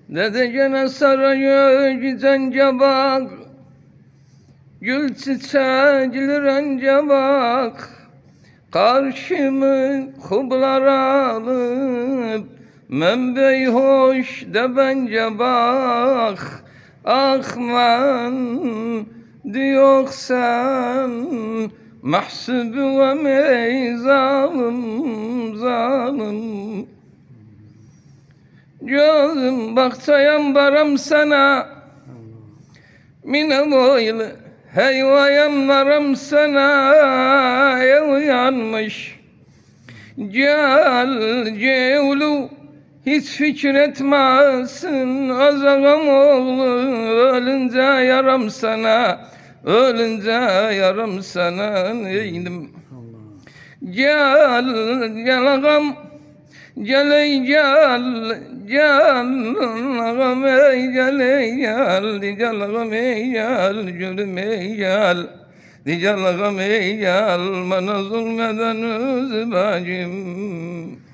Dedecene sarayı gidence bak, gül çiçeklir önce bak. Karşımı kublar alıp, menbey hoş de bence bak. Ah men diyorsan, mahsubu ve mey zalim, zalim. Gözüm bakçayam barım sana, mine boylu heyvayam varım sana. Uyanmış gel cevlu, hiç fikir etmezsin. Azağım oğlu ölünce yaram sana, ölünce yaram sana. Neydim gel gel ağam, gel ey gel, gel ağam ey gel ey gel, gel ağam ey gel, gülüm ey gel, gel ağam ey gel, bana zulmeden öz bacım.